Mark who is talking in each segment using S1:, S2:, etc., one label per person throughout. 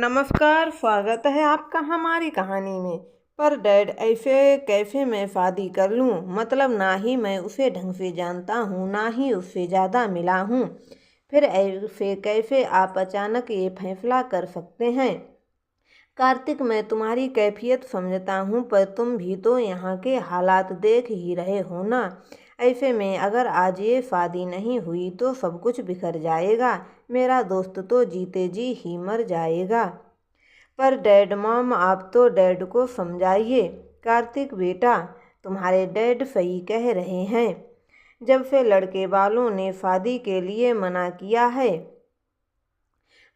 S1: नमस्कार, स्वागत है आपका हमारी कहानी में। पर डैड, ऐसे कैसे मैं शादी कर लूँ? मतलब ना ही मैं उसे ढंग से जानता हूँ, ना ही उससे ज़्यादा मिला हूँ। फिर ऐसे कैसे आप अचानक ये फैसला कर सकते हैं? कार्तिक, मैं तुम्हारी कैफियत समझता हूँ, पर तुम भी तो यहाँ के हालात देख ही रहे हो ना। ऐसे में अगर आज ये शादी नहीं हुई तो सब कुछ बिखर जाएगा। मेरा दोस्त तो जीते जी ही मर जाएगा। पर डैड, मॉम, आप तो डैड को समझाइए। कार्तिक बेटा, तुम्हारे डैड सही कह रहे हैं। जब से लड़के वालों ने शादी के लिए मना किया है,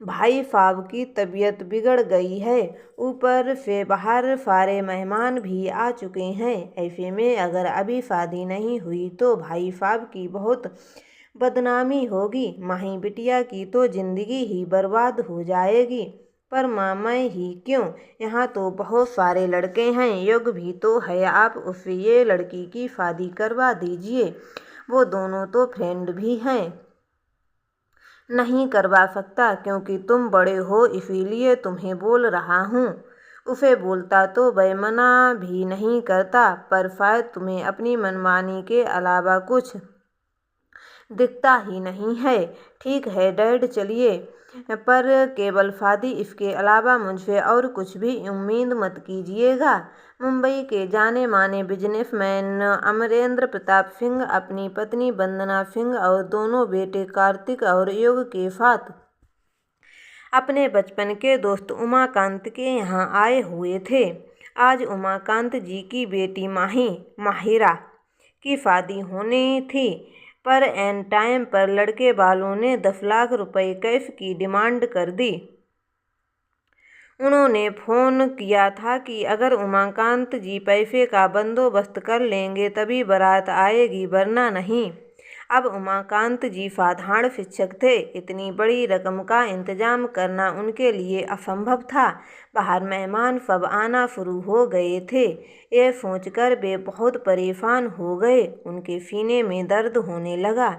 S1: भाई साहब की तबीयत बिगड़ गई है। ऊपर से बाहर सारे मेहमान भी आ चुके हैं। ऐसे में अगर अभी शादी नहीं हुई तो भाई साहब की बहुत बदनामी होगी। माही बिटिया की तो जिंदगी ही बर्बाद हो जाएगी। पर माँ, मैं ही क्यों? यहाँ तो बहुत सारे लड़के हैं, युग भी तो है। आप उससे ये लड़की की शादी करवा दीजिए। वो दोनों तो फ्रेंड भी हैं। नहीं करवा सकता, क्योंकि तुम बड़े हो, इसीलिए तुम्हें बोल रहा हूँ। उसे बोलता तो वह मना भी नहीं करता, पर शायद तुम्हें अपनी मनमानी के अलावा कुछ दिखता ही नहीं है। ठीक है डैड, चलिए, पर केवल शादी, इसके अलावा मुझसे और कुछ भी उम्मीद मत कीजिएगा। मुंबई के जाने माने बिजनेसमैन अमरेंद्र प्रताप सिंह अपनी पत्नी वंदना सिंह और दोनों बेटे कार्तिक और युग के साथ अपने बचपन के दोस्त उमाकांत के यहाँ आए हुए थे। आज उमाकांत जी की बेटी माहिरा की शादी होनी थी, पर एन टाइम पर लड़के वालों ने 10 लाख रुपए कैश की डिमांड कर दी। उन्होंने फ़ोन किया था कि अगर उमाकांत जी पैसे का बंदोबस्त कर लेंगे तभी बारात आएगी, वरना नहीं। अब उमाकांत जी साधारण शिक्षक थे। इतनी बड़ी रकम का इंतजाम करना उनके लिए असंभव था। बाहर मेहमान सब आना शुरू हो गए थे। ये सोचकर वे बहुत परेशान हो गए। उनके सीने में दर्द होने लगा।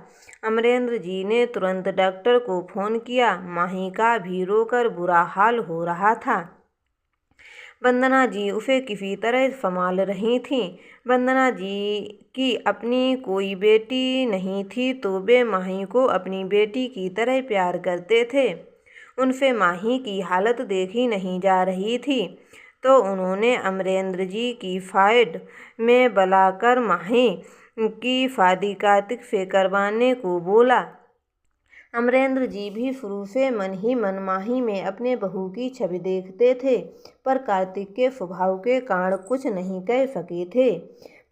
S1: अमरेंद्र जी ने तुरंत डॉक्टर को फ़ोन किया। माही का भी रोकर बुरा हाल हो रहा था। वंदना जी उसे किसी तरह संभाल रही थीं। वंदना जी की अपनी कोई बेटी नहीं थी, तो वे माही को अपनी बेटी की तरह प्यार करते थे। उनसे माही की हालत देखी नहीं जा रही थी, तो उन्होंने अमरेंद्र जी की साइड में बुलाकर माही की शादी कार्तिक से करवाने को बोला। अमरेंद्र जी भी शुरू से मन ही मन माही में अपने बहू की छवि देखते थे, पर कार्तिक के स्वभाव के कारण कुछ नहीं कह सके थे।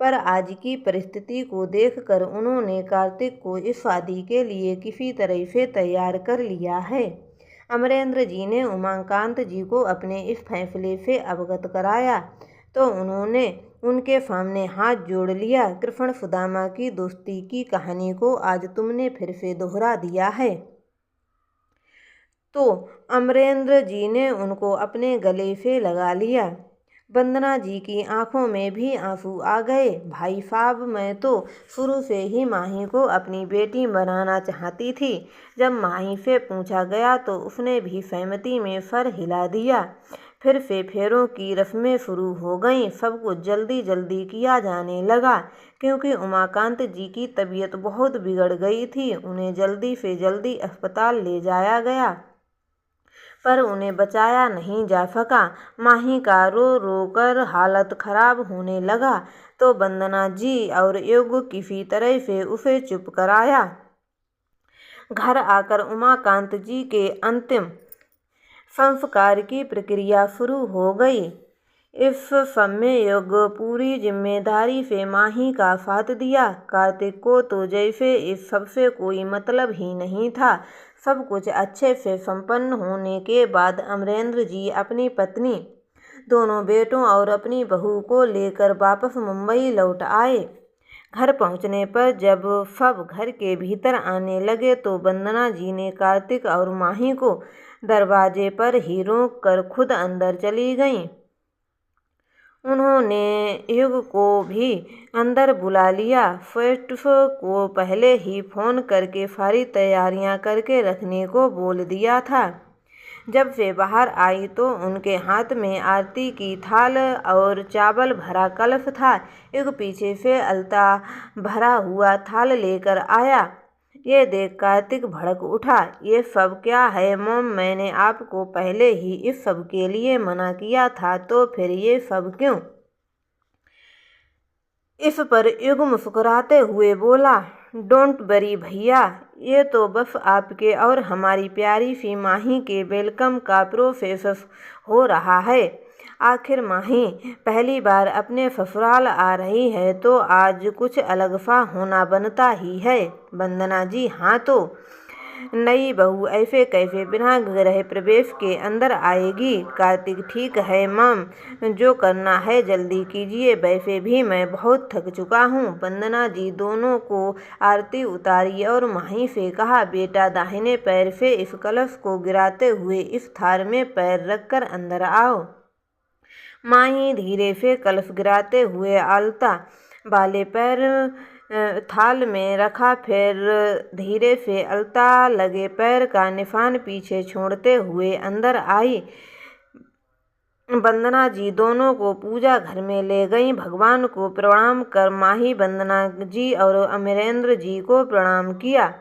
S1: पर आज की परिस्थिति को देखकर उन्होंने कार्तिक को इस शादी के लिए किसी तरह से तैयार कर लिया है। अमरेंद्र जी ने उमाकांत जी को अपने इस फैसले से अवगत कराया, तो उन्होंने उनके सामने हाथ जोड़ लिया। कृष्ण सुदामा की दोस्ती की कहानी को आज तुमने फिर से दोहरा दिया है। तो अमरेंद्र जी ने उनको अपने गले से लगा लिया। वंदना जी की आंखों में भी आंसू आ गए। भाई साहब, मैं तो शुरू से ही माही को अपनी बेटी बनाना चाहती थी। जब माही से पूछा गया तो उसने भी सहमति में सर हिला दिया। फिर से फेरों की रस्में शुरू हो गईं। सब कुछ जल्दी जल्दी किया जाने लगा, क्योंकि उमाकांत जी की तबीयत बहुत बिगड़ गई थी। उन्हें जल्दी से जल्दी अस्पताल ले जाया गया, पर उन्हें बचाया नहीं जा सका। माही का रो रो कर हालत खराब होने लगा, तो वंदना जी और युग किसी तरह से उसे चुप कराया। घर आकर उमाकांत जी के अंतिम संस्कार की प्रक्रिया शुरू हो गई। इस समय युग पूरी जिम्मेदारी से माही का साथ दिया। कार्तिक को तो जैसे इस सबसे कोई मतलब ही नहीं था। सब कुछ अच्छे से संपन्न होने के बाद अमरेंद्र जी अपनी पत्नी, दोनों बेटों और अपनी बहू को लेकर वापस मुंबई लौट आए। घर पहुंचने पर जब सब घर के भीतर आने लगे, तो वंदना जी ने कार्तिक और माही को दरवाजे पर ही रोक कर खुद अंदर चली गईं। उन्होंने युग को भी अंदर बुला लिया। फर्स्ट को पहले ही फ़ोन करके सारी तैयारियां करके रखने को बोल दिया था। जब वे बाहर आई तो उनके हाथ में आरती की थाल और चावल भरा कलश था। युग पीछे से अलता भरा हुआ थाल लेकर आया। ये देख कार्तिक भड़क उठा। ये सब क्या है मॉम? मैंने आपको पहले ही इस सब के लिए मना किया था, तो फिर ये सब क्यों? इस पर युग मुस्कुराते हुए बोला, डोंट वरी भैया, ये तो बस आपके और हमारी प्यारी सी माही के वेलकम का प्रोसेस हो रहा है। आखिर माही पहली बार अपने ससुराल आ रही है तो आज कुछ अलग सा होना बनता ही है। वंदना जी, हाँ तो नई बहू ऐसे कैसे बिना गृह प्रवेश के अंदर आएगी? कार्तिक, ठीक है माम, जो करना है जल्दी कीजिए, वैसे भी मैं बहुत थक चुका हूँ। वंदना जी दोनों को आरती उतारी और माही से कहा, बेटा दाहिने पैर से इस कलश को गिराते हुए इस थार में पैर रखकर अंदर आओ। माही धीरे से कलश गिराते हुए आलता वाले पैर थाल में रखा, फिर धीरे से अलता लगे पैर का निशान पीछे छोड़ते हुए अंदर आई। वंदना जी दोनों को पूजा घर में ले गई। भगवान को प्रणाम कर माही वंदना जी और अमरेंद्र जी को प्रणाम किया।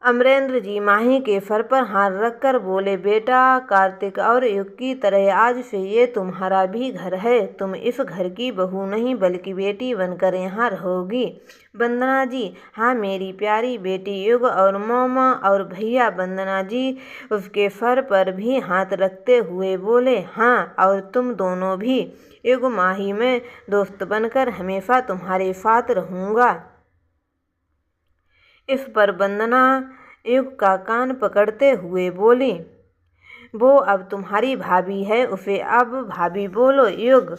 S1: अमरेंद्र जी माही के सर पर हाथ रखकर बोले, बेटा कार्तिक और युग की तरह आज से ये तुम्हारा भी घर है। तुम इस घर की बहू नहीं बल्कि बेटी बनकर यहाँ रहोगी। वंदना जी, हाँ मेरी प्यारी बेटी। युग और मोमा और भैया वंदना जी उसके सर पर भी हाथ रखते हुए बोले, हाँ और तुम दोनों भी। युग, माही मैं दोस्त बनकर हमेशा तुम्हारे साथ रहूँगा। इस पर वंदना युग का कान पकड़ते हुए बोली, वो अब तुम्हारी भाभी है, उसे अब भाभी बोलो। युग,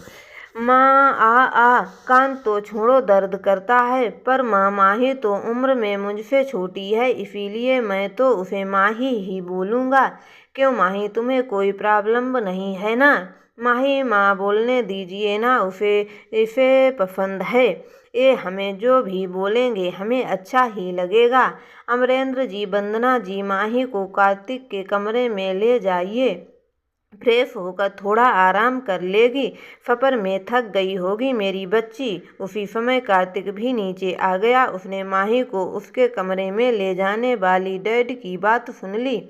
S1: माँ आ कान तो छोड़ो, दर्द करता है। पर माँ माही तो उम्र में मुझसे छोटी है, इसीलिए मैं तो उसे माही ही बोलूँगा। क्यों माही, तुम्हें कोई प्रॉब्लम नहीं है ना? माही, माँ बोलने दीजिए ना उसे, इसे पसंद है। ये हमें जो भी बोलेंगे हमें अच्छा ही लगेगा। अमरेंद्र जी, वंदना जी माही को कार्तिक के कमरे में ले जाइए, फ्रेश होकर थोड़ा आराम कर लेगी, सफर में थक गई होगी मेरी बच्ची। उसी समय कार्तिक भी नीचे आ गया। उसने माही को उसके कमरे में ले जाने वाली डैड की बात सुन ली।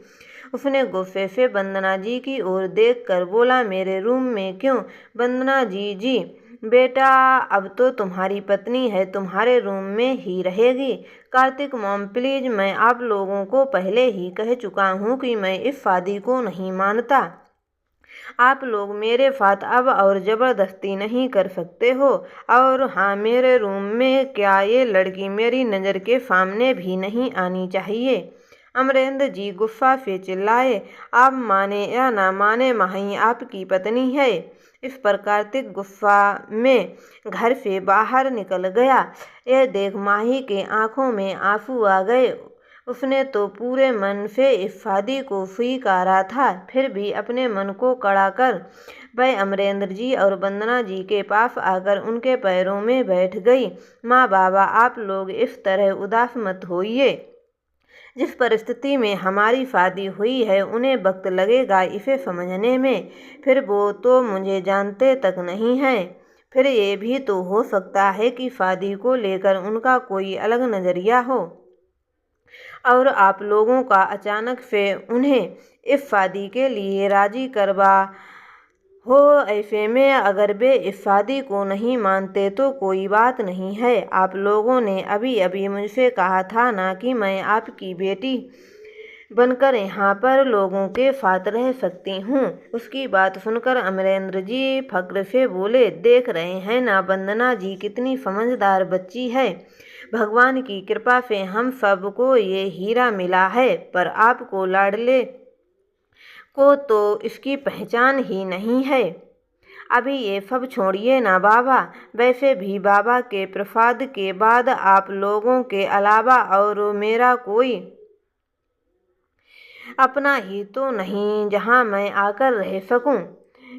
S1: उसने गुस्से से वंदना जी की ओर देखकर बोला, मेरे रूम में क्यों? वंदना जी, जी बेटा, अब तो तुम्हारी पत्नी है, तुम्हारे रूम में ही रहेगी। कार्तिक, मॉम प्लीज, मैं आप लोगों को पहले ही कह चुका हूँ कि मैं इस शादी को नहीं मानता। आप लोग मेरे साथ अब और ज़बरदस्ती नहीं कर सकते हो। और हाँ, मेरे रूम में क्या ये लड़की मेरी नज़र के सामने भी नहीं आनी चाहिए। अमरेंद्र जी गुस्सा से चिल्लाए, आप माने या ना माने माही आपकी पत्नी है। इस पर कार्तिक गुस्सा में घर से बाहर निकल गया। यह देख माही के आंखों में आंसू आ गए। उसने तो पूरे मन से इस शादी को स्वीकारा था, फिर भी अपने मन को कड़ा कर वह अमरेंद्र जी और वंदना जी के पास आकर उनके पैरों में बैठ गई। माँ बाबा, आप लोग इस तरह उदास मत होइए। जिस परिस्थिति में हमारी शादी हुई है उन्हें वक्त लगेगा इसे समझने में, फिर वो तो मुझे जानते तक नहीं हैं। फिर ये भी तो हो सकता है कि शादी को लेकर उनका कोई अलग नज़रिया हो और आप लोगों का अचानक से उन्हें इस शादी के लिए राजी करवा हो। ऐसे में अगर वे इस शादी को नहीं मानते तो कोई बात नहीं है। आप लोगों ने अभी अभी मुझसे कहा था ना कि मैं आपकी बेटी बनकर यहाँ पर लोगों के साथ रह सकती हूँ। उसकी बात सुनकर अमरेंद्र जी फक्र से बोले, देख रहे हैं ना वंदना जी कितनी समझदार बच्ची है। भगवान की कृपा से हम सबको ये हीरा मिला है, पर आपको लाडले को तो इसकी पहचान ही नहीं है। अभी ये सब छोड़िए ना बाबा, वैसे भी बाबा के प्रसाद के बाद आप लोगों के अलावा और मेरा कोई अपना ही तो नहीं जहां मैं आकर रह सकूं।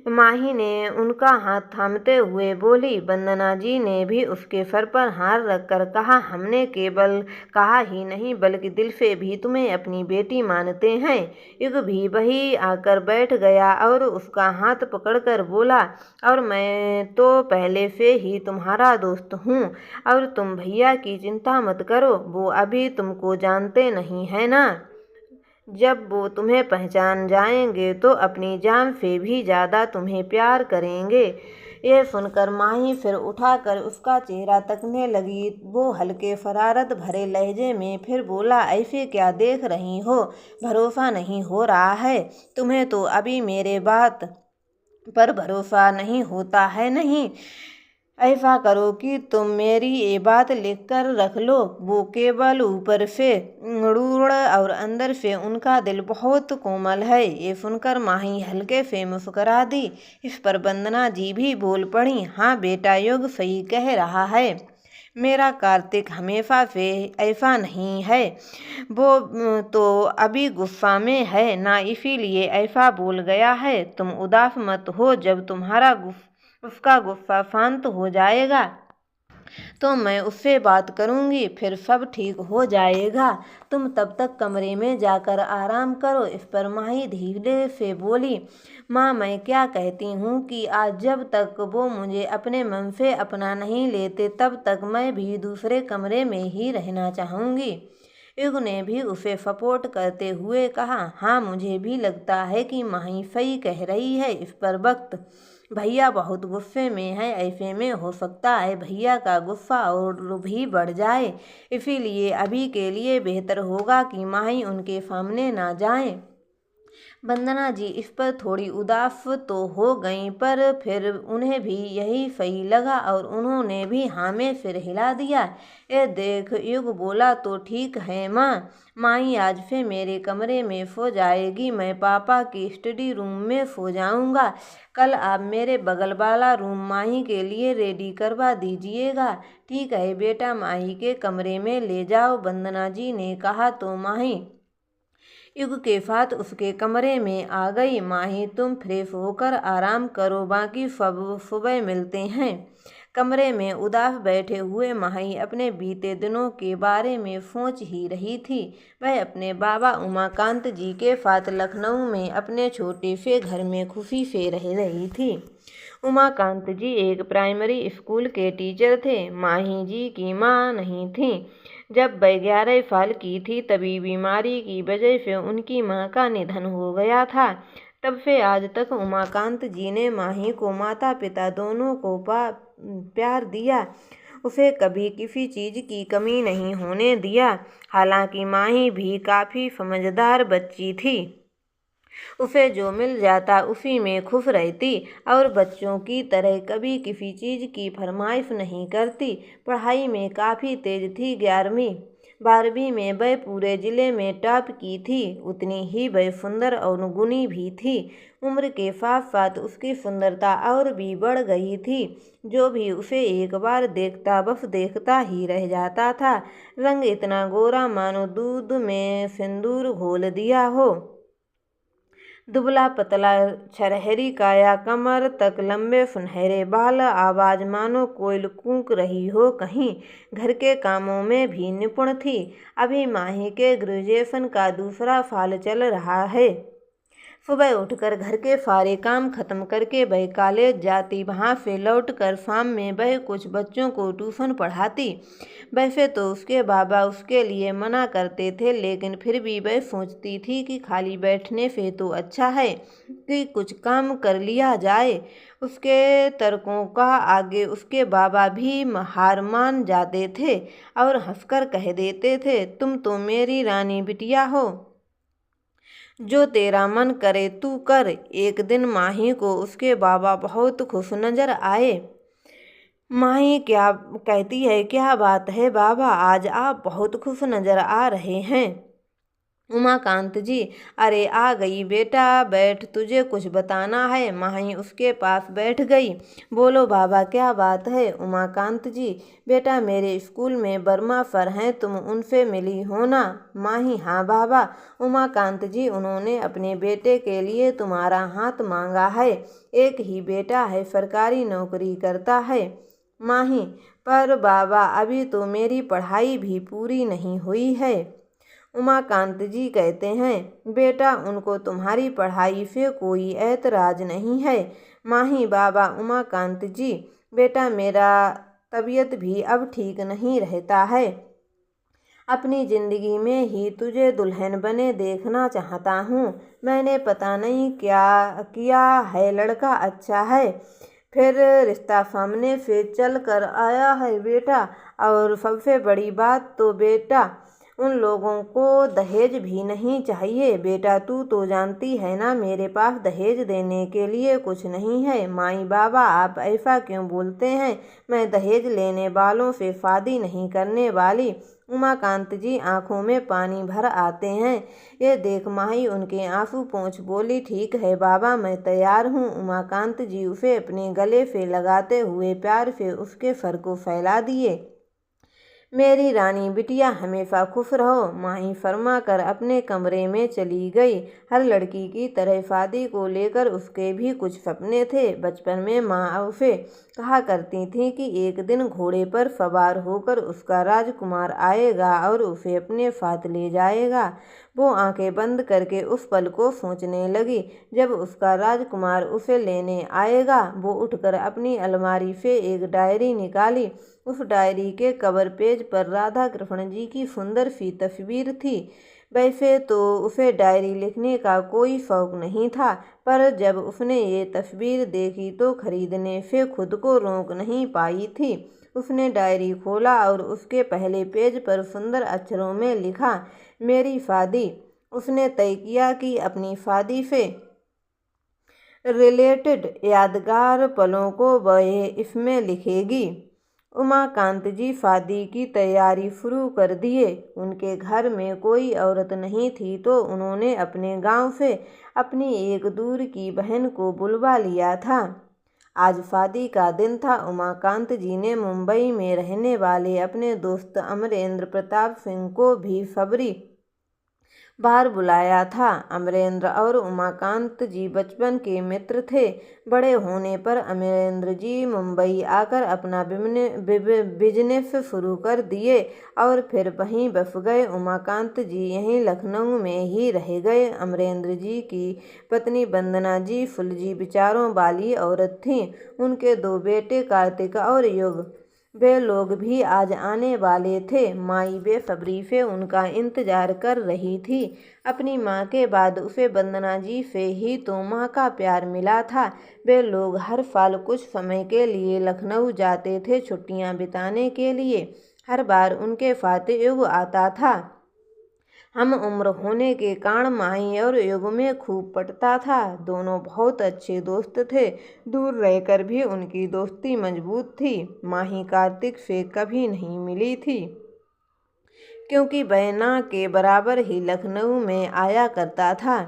S1: माही ने उनका हाथ थामते हुए बोली। वंदना जी ने भी उसके सर पर हाथ रखकर कहा, हमने केवल कहा ही नहीं बल्कि दिल से भी तुम्हें अपनी बेटी मानते हैं। युग भी वही आकर बैठ गया और उसका हाथ पकड़कर बोला, और मैं तो पहले से ही तुम्हारा दोस्त हूँ, और तुम भैया की चिंता मत करो, वो अभी तुमको जानते नहीं है ना। जब वो तुम्हें पहचान जाएंगे तो अपनी जान से भी ज़्यादा तुम्हें प्यार करेंगे। यह सुनकर माही फिर उठाकर उसका चेहरा तकने लगी। वो हल्के शरारत भरे लहजे में फिर बोला, ऐसे क्या देख रही हो, भरोसा नहीं हो रहा है तुम्हें तो अभी मेरे बात पर भरोसा नहीं होता है। नहीं, ऐसा करो कि तुम मेरी ये बात लिख कर रख लो। वो केवल ऊपर से रूढ़ और अंदर से उनका दिल बहुत कोमल है। ये सुनकर माही हल्के से मुस्कुरा दी। इस पर वंदना जी भी बोल पड़ी, हाँ बेटा, योग सही कह रहा है। मेरा कार्तिक हमेशा से ऐसा नहीं है। वो तो अभी गुस्सा में है ना, इसीलिए ऐसा बोल गया है। तुम उदास मत हो, जब तुम्हारा उसका गुस्सा शांत हो जाएगा तो मैं उससे बात करूंगी, फिर सब ठीक हो जाएगा। तुम तब तक कमरे में जाकर आराम करो। इस पर माही धीरे से बोली, माँ, मैं क्या कहती हूँ कि आज जब तक वो मुझे अपने मन से अपना नहीं लेते तब तक मैं भी दूसरे कमरे में ही रहना चाहूँगी। युग ने भी उसे सपोर्ट करते हुए कहा, हाँ, मुझे भी लगता है कि माही सही कह रही है। इस पर वक्त भैया बहुत गुस्से में है, ऐसे में हो सकता है भैया का गुस्सा और भी बढ़ जाए, इसीलिए अभी के लिए बेहतर होगा कि माही उनके सामने ना जाए। वंदना जी इस पर थोड़ी उदास तो हो गईं, पर फिर उन्हें भी यही सही लगा और उन्होंने भी हाँ में सिर हिला दिया। ये देख युग बोला, तो ठीक है माँ, माई आज से मेरे कमरे में सो जाएगी, मैं पापा की स्टडी रूम में सो जाऊंगा। कल आप मेरे बगल वाला रूम माही के लिए रेडी करवा दीजिएगा। ठीक है बेटा, माही के कमरे में ले जाओ, वंदना जी ने कहा तो माही युग के साथ उसके कमरे में आ गई। माही, तुम फ्रेश होकर आराम करो, बाकी सब सुबह मिलते हैं। कमरे में उदास बैठे हुए माही अपने बीते दिनों के बारे में सोच ही रही थी। वह अपने बाबा उमाकांत जी के साथ लखनऊ में अपने छोटे से घर में खुशी से रह रही थी। उमाकांत जी एक प्राइमरी स्कूल के टीचर थे। माही जी की माँ नहीं थी। जब वह 11 साल की थी तभी बीमारी की वजह से उनकी मां का निधन हो गया था। तब से आज तक उमाकांत जी ने माही को माता पिता दोनों को प्यार दिया, उसे कभी किसी चीज़ की कमी नहीं होने दिया। हालांकि माही भी काफ़ी समझदार बच्ची थी, उसे जो मिल जाता उसी में खुश रहती और बच्चों की तरह कभी किसी चीज़ की फरमाइश नहीं करती। पढ़ाई में काफ़ी तेज थी। 11वीं 12वीं में वह पूरे ज़िले में टॉप की थी। उतनी ही वह सुंदर और गुणी भी थी। उम्र के साथ साथ उसकी सुंदरता और भी बढ़ गई थी। जो भी उसे एक बार देखता बस देखता ही रह जाता था। रंग इतना गोरा मानो दूध में सिंदूर घोल दिया हो। दुबला पतला छरहरी काया, कमर तक लंबे सुनहरे बाल, आवाज़ मानो कोयल कूक रही हो कहीं। घर के कामों में भी निपुण थी। अभी माही के ग्रेजुएशन का दूसरा साल चल रहा है। सुबह उठकर घर के सारे काम खत्म करके वह कॉलेज जाती। वहाँ से लौटकर शाम में वह कुछ बच्चों को ट्यूशन पढ़ाती। वैसे तो उसके बाबा उसके लिए मना करते थे, लेकिन फिर भी वह सोचती थी कि खाली बैठने से तो अच्छा है कि कुछ काम कर लिया जाए। उसके तर्कों का आगे उसके बाबा भी हार मान जाते थे और हंसकर कह देते थे, तुम तो मेरी रानी बिटिया हो, जो तेरा मन करे तू कर। एक दिन माही को उसके बाबा बहुत खुश नजर आए। माही क्या कहती है, क्या बात है बाबा, आज आप बहुत खुश नजर आ रहे हैं। उमाकांत जी, अरे आ गई बेटा, बैठ, तुझे कुछ बताना है। माही उसके पास बैठ गई। बोलो बाबा, क्या बात है? उमाकांत जी, बेटा मेरे स्कूल में बर्मा सर हैं, तुम उनसे मिली हो ना? माही, हाँ बाबा। उमाकांत जी, उन्होंने अपने बेटे के लिए तुम्हारा हाथ मांगा है। एक ही बेटा है, सरकारी नौकरी करता है। माही, पर बाबा अभी तो मेरी पढ़ाई भी पूरी नहीं हुई है। उमाकांत जी कहते हैं, बेटा उनको तुम्हारी पढ़ाई से कोई ऐतराज नहीं है। माही, बाबा उमाकांत जी, बेटा मेरा तबीयत भी अब ठीक नहीं रहता है। अपनी जिंदगी में ही तुझे दुल्हन बने देखना चाहता हूँ। मैंने पता नहीं क्या किया है, लड़का अच्छा है, फिर रिश्ता सामने से चल कर आया है बेटा। और सबसे बड़ी बात तो बेटा, उन लोगों को दहेज भी नहीं चाहिए। बेटा तू तो जानती है ना, मेरे पास दहेज देने के लिए कुछ नहीं है। माई, बाबा आप ऐसा क्यों बोलते हैं? मैं दहेज लेने वालों से शादी नहीं करने वाली। उमाकांत जी आंखों में पानी भर आते हैं। ये देख माही उनके आंसू पोंछ बोली, ठीक है बाबा, मैं तैयार हूँ। उमाकांत जी उसे अपने गले से लगाते हुए प्यार से उसके सर को फैला दिए। मेरी रानी बिटिया हमेशा खुश रहो, माही फरमा कर अपने कमरे में चली गई। हर लड़की की तरह शादी को लेकर उसके भी कुछ सपने थे। बचपन में माँ उसे कहा करती थी कि एक दिन घोड़े पर सवार होकर उसका राजकुमार आएगा और उसे अपने साथ ले जाएगा। वो आंखें बंद करके उस पल को सोचने लगी जब उसका राजकुमार उसे लेने आएगा। वो उठकर अपनी अलमारी से एक डायरी निकाली। उस डायरी के कवर पेज पर राधा कृष्ण जी की सुंदर सी तस्वीर थी। वैसे तो उसे डायरी लिखने का कोई शौक नहीं था, पर जब उसने ये तस्वीर देखी तो खरीदने से खुद को रोक नहीं पाई थी। उसने डायरी खोला और उसके पहले पेज पर सुंदर अक्षरों में लिखा, मेरी शादी। उसने तय किया कि अपनी शादी से रिलेटेड यादगार पलों को वह इसमें लिखेगी। उमाकांत जी शादी की तैयारी शुरू कर दिए। उनके घर में कोई औरत नहीं थी तो उन्होंने अपने गांव से अपनी एक दूर की बहन को बुलवा लिया था। आज शादी का दिन था। उमाकांत जी ने मुंबई में रहने वाले अपने दोस्त अमरेंद्र प्रताप सिंह को भी खबरी बार बुलाया था। अमरेंद्र और उमाकांत जी बचपन के मित्र थे। बड़े होने पर अमरेंद्र जी मुंबई आकर अपना बिजनेस शुरू कर दिए और फिर वहीं बस गए। उमाकांत जी यहीं लखनऊ में ही रह गए। अमरेंद्र जी की पत्नी वंदना जी फुलजी विचारों वाली औरत थीं। उनके दो बेटे कार्तिक और युग, वे लोग भी आज आने वाले थे। माई बेसब्री से उनका इंतजार कर रही थी। अपनी माँ के बाद उसे वंदना जी से ही तो माँ का प्यार मिला था। वे लोग हर साल कुछ समय के लिए लखनऊ जाते थे छुट्टियाँ बिताने के लिए। हर बार उनके साथ युग आता था। हम उम्र होने के कारण माही और युग में खूब पटता था। दोनों बहुत अच्छे दोस्त थे। दूर रहकर भी उनकी दोस्ती मजबूत थी। माही कार्तिक से कभी नहीं मिली थी क्योंकि वह ना के बराबर ही लखनऊ में आया करता था।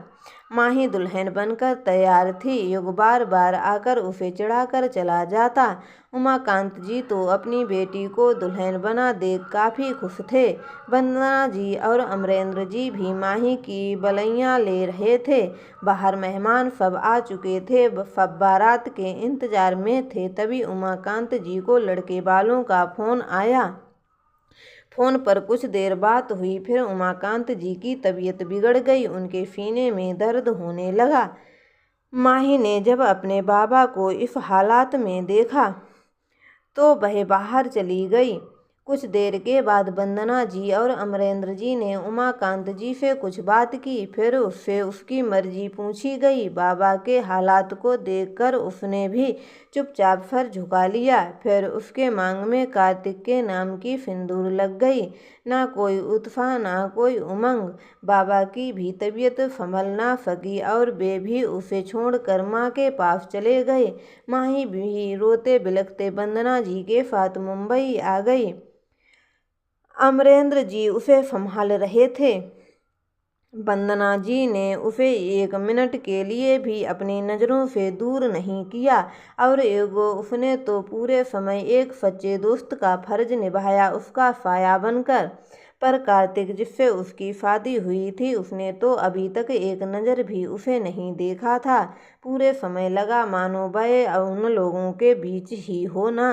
S1: माही दुल्हन बनकर तैयार थी। युग बार बार आकर उसे चिढ़ाकर चला जाता। उमाकांत जी तो अपनी बेटी को दुल्हन बना देख काफ़ी खुश थे। वंदना जी और अमरेंद्र जी भी माही की बलैयाँ ले रहे थे। बाहर मेहमान सब आ चुके थे, सब बारात के इंतजार में थे। तभी उमाकांत जी को लड़के वालों का फ़ोन आया। फ़ोन पर कुछ देर बात हुई, फिर उमाकांत जी की तबीयत बिगड़ गई। उनके सीने में दर्द होने लगा। माही ने जब अपने बाबा को इस हालात में देखा तो वह बाहर चली गई। कुछ देर के बाद वंदना जी और अमरेंद्र जी ने उमाकांत जी से कुछ बात की। फिर उससे उसकी मर्जी पूछी गई। बाबा के हालात को देखकर उसने भी चुपचाप सर झुका लिया। फिर उसके मांग में कार्तिक के नाम की सिंदूर लग गई। ना कोई उत्साह ना कोई उमंग। बाबा की भी तबीयत संभल ना सकी और वे भी उसे छोड़कर माँ के पास चले गए। माही भी रोते बिलखते वंदना जी के साथ मुंबई आ गई। अमरेंद्र जी उसे संभाल रहे थे। वंदना जी ने उसे 1 मिनट के लिए भी अपनी नज़रों से दूर नहीं किया और एगो उसने तो पूरे समय एक सच्चे दोस्त का फर्ज निभाया, उसका साया बनकर। पर कार्तिक, जिससे उसकी शादी हुई थी, उसने तो अभी तक एक नज़र भी उसे नहीं देखा था। पूरे समय लगा मानो वह उन लोगों के बीच ही हो ना।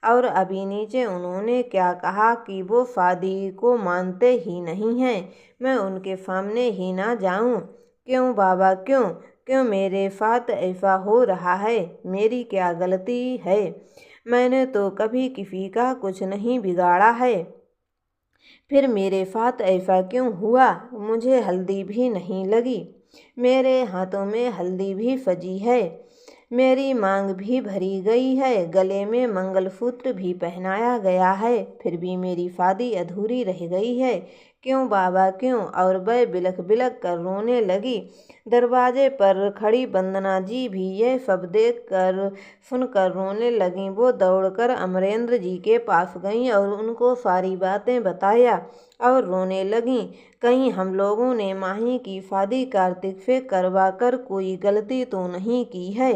S1: और अभी नीचे उन्होंने क्या कहा कि वो शादी को मानते ही नहीं हैं। मैं उनके सामने ही ना जाऊं? क्यों बाबा, क्यों क्यों मेरे साथ ऐसा हो रहा है? मेरी क्या गलती है? मैंने तो कभी किसी का कुछ नहीं बिगाड़ा है, फिर मेरे साथ ऐसा क्यों हुआ? मुझे हल्दी भी नहीं लगी, मेरे हाथों में हल्दी भी सजी है, मेरी मांग भी भरी गई है, गले में मंगलसूत्र भी पहनाया गया है, फिर भी मेरी शादी अधूरी रह गई है। क्यों बाबा, क्यों? और वह बिलख बिलख कर रोने लगी। दरवाजे पर खड़ी वंदना जी भी यह सब देख कर सुनकर रोने लगीं। वो दौड़कर अमरेंद्र जी के पास गईं और उनको सारी बातें बताया और रोने लगीं। कहीं हम लोगों ने माही की शादी कार्तिक से करवा कर कोई गलती तो नहीं की है?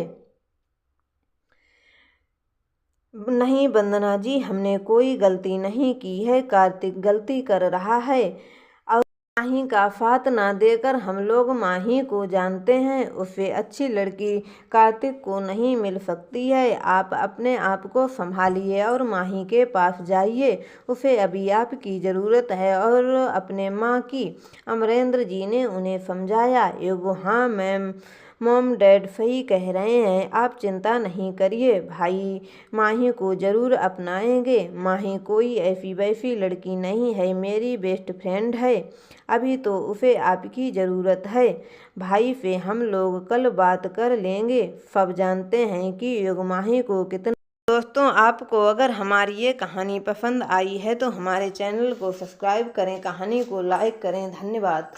S1: नहीं वंदना जी, हमने कोई गलती नहीं की है। कार्तिक गलती कर रहा है और माही का साथ ना देकर हम लोग माही को जानते हैं। उससे अच्छी लड़की कार्तिक को नहीं मिल सकती है। आप अपने आप को संभालिए और माही के पास जाइए, उसे अभी आपकी ज़रूरत है। और अपने माँ की। अमरेंद्र जी ने उन्हें समझाया। एगो, हाँ मैम, मॉम डैड सही कह रहे हैं, आप चिंता नहीं करिए, भाई माही को ज़रूर अपनाएंगे। माही कोई ऐसी वैसी लड़की नहीं है, मेरी बेस्ट फ्रेंड है। अभी तो उसे आपकी ज़रूरत है। भाई से हम लोग कल बात कर लेंगे। सब जानते हैं कि युग माही को कितना। दोस्तों, आपको अगर हमारी ये कहानी पसंद आई है तो हमारे चैनल को सब्सक्राइब करें, कहानी को लाइक करें। धन्यवाद।